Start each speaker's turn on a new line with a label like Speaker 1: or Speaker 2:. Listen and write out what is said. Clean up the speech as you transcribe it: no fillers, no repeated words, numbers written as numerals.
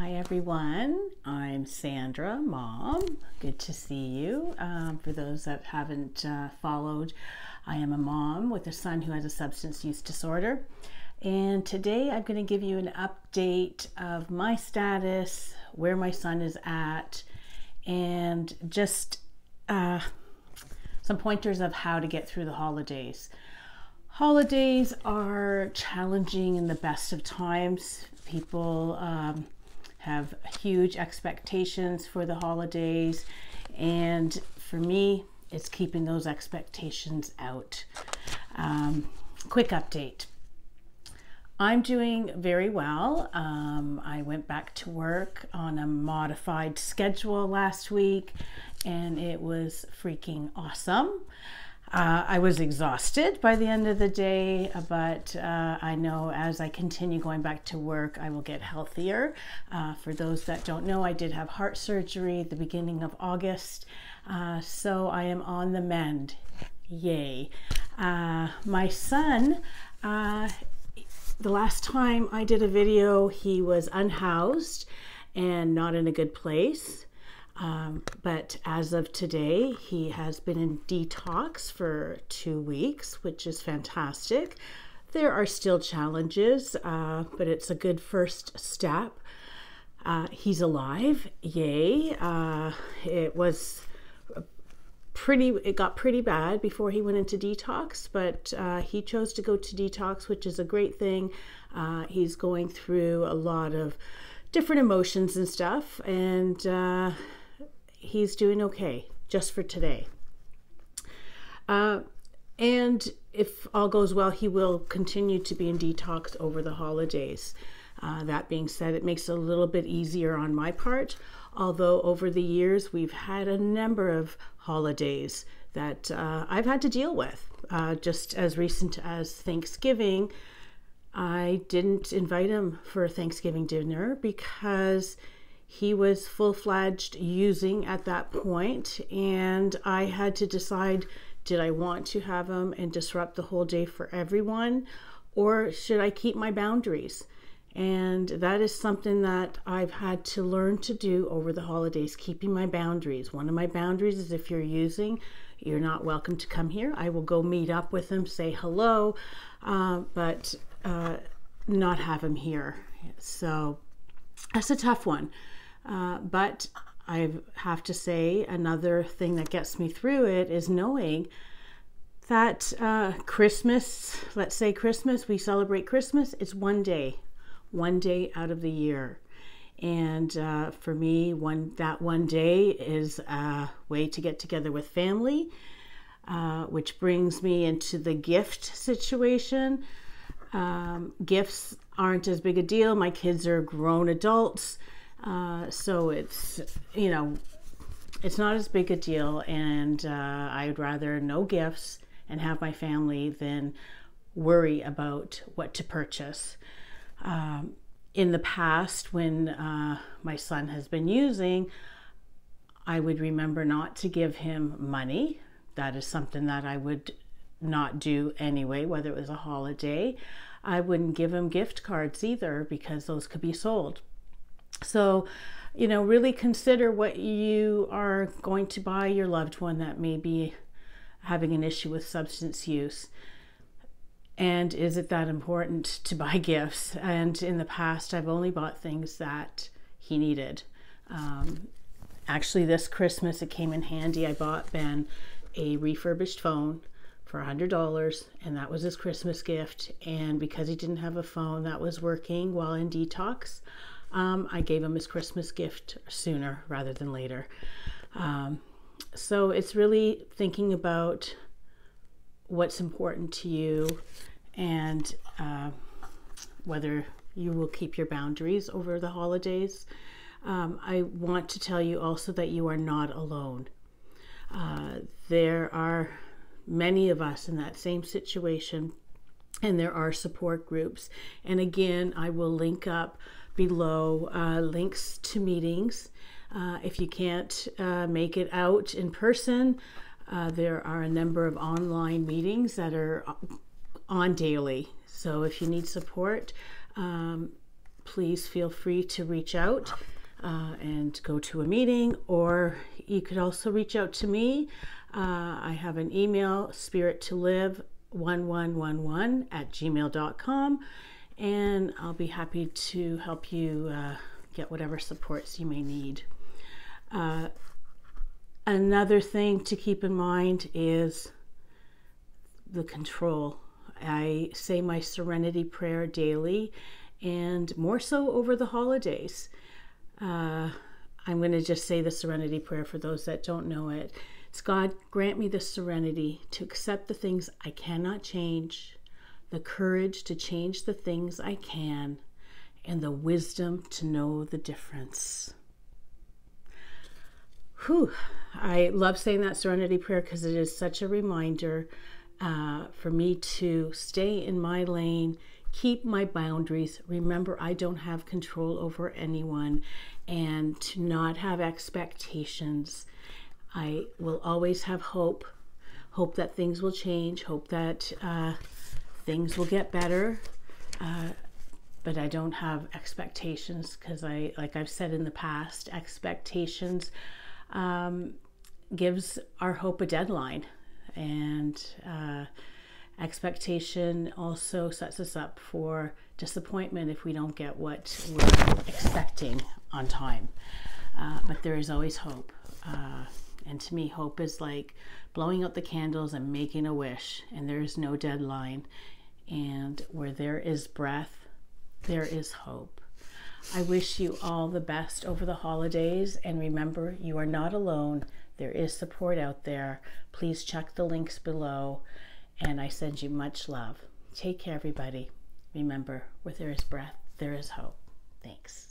Speaker 1: Hi everyone, I'm Sandra, Mom. Good to see you. For those that haven't followed, I am a mom with a son who has a substance use disorder. And today I'm going to give you an update of my status, where my son is at, and just some pointers of how to get through the holidays. Holidays are challenging in the best of times. People have huge expectations for the holidays, and for me, it's keeping those expectations out. Quick update. I'm doing very well. I went back to work on a modified schedule last week, and it was freaking awesome. I was exhausted by the end of the day, but I know as I continue going back to work, I will get healthier. For those that don't know, I did have heart surgery at the beginning of August, so I am on the mend. Yay. My son, the last time I did a video, he was unhoused and not in a good place. But as of today, he has been in detox for 2 weeks, which is fantastic. There are still challenges, but it's a good first step. He's alive, yay. It got pretty bad before he went into detox, but he chose to go to detox, which is a great thing. He's going through a lot of different emotions and stuff, and he's doing okay just for today. And if all goes well, he will continue to be in detox over the holidays. That being said, it makes it a little bit easier on my part, although over the years we've had a number of holidays that I've had to deal with. Just as recent as Thanksgiving, I didn't invite him for a Thanksgiving dinner because he was full-fledged using at that point, and I had to decide, did I want to have him and disrupt the whole day for everyone, or should I keep my boundaries? And that is something that I've had to learn to do over the holidays, keeping my boundaries. One of my boundaries is if you're using, you're not welcome to come here. I will go meet up with him, say hello, but not have him here. So that's a tough one. But I have to say, another thing that gets me through it is knowing that Christmas, let's say Christmas, we celebrate Christmas, it's one day out of the year. And for me, that one day is a way to get together with family, which brings me into the gift situation. Gifts aren't as big a deal. My kids are grown adults. So it's not as big a deal, and I'd rather no gifts and have my family than worry about what to purchase. In the past, when my son has been using, I would remember not to give him money. That is something that I would not do anyway, whether it was a holiday. I wouldn't give him gift cards either, because those could be sold. So, really consider what you are going to buy your loved one that may be having an issue with substance use. And is it that important to buy gifts? And in the past, I've only bought things that he needed. Actually, this Christmas, it came in handy. I bought Ben a refurbished phone for $100, and that was his Christmas gift. And because he didn't have a phone that was working while in detox, I gave him his Christmas gift sooner rather than later. So it's really thinking about what's important to you, and whether you will keep your boundaries over the holidays. I want to tell you also that you are not alone. There are many of us in that same situation, and there are support groups. And again, I will link up below links to meetings. If you can't make it out in person, there are a number of online meetings that are on daily. So if you need support, please feel free to reach out and go to a meeting, or you could also reach out to me. I have an email, spirittolive1111@gmail.com, and I'll be happy to help you get whatever supports you may need. Another thing to keep in mind is the control. I say my serenity prayer daily, and more so over the holidays. I'm going to just say the serenity prayer for those that don't know it. It's, God, grant me the serenity to accept the things I cannot change, the courage to change the things I can, and the wisdom to know the difference. Whew. I love saying that serenity prayer because it is such a reminder for me to stay in my lane, keep my boundaries. Remember, I don't have control over anyone, and to not have expectations. I will always have hope that things will change, hope that things will get better. But I don't have expectations because like I've said in the past, expectations gives our hope a deadline, and expectation also sets us up for disappointment if we don't get what we're expecting on time. But there is always hope. And to me, hope is like blowing out the candles and making a wish, and there is no deadline. And where there is breath, there is hope. I wish you all the best over the holidays, and remember, you are not alone. There is support out there. Please check the links below, and I send you much love. Take care, everybody. Remember, where there is breath, there is hope. Thanks.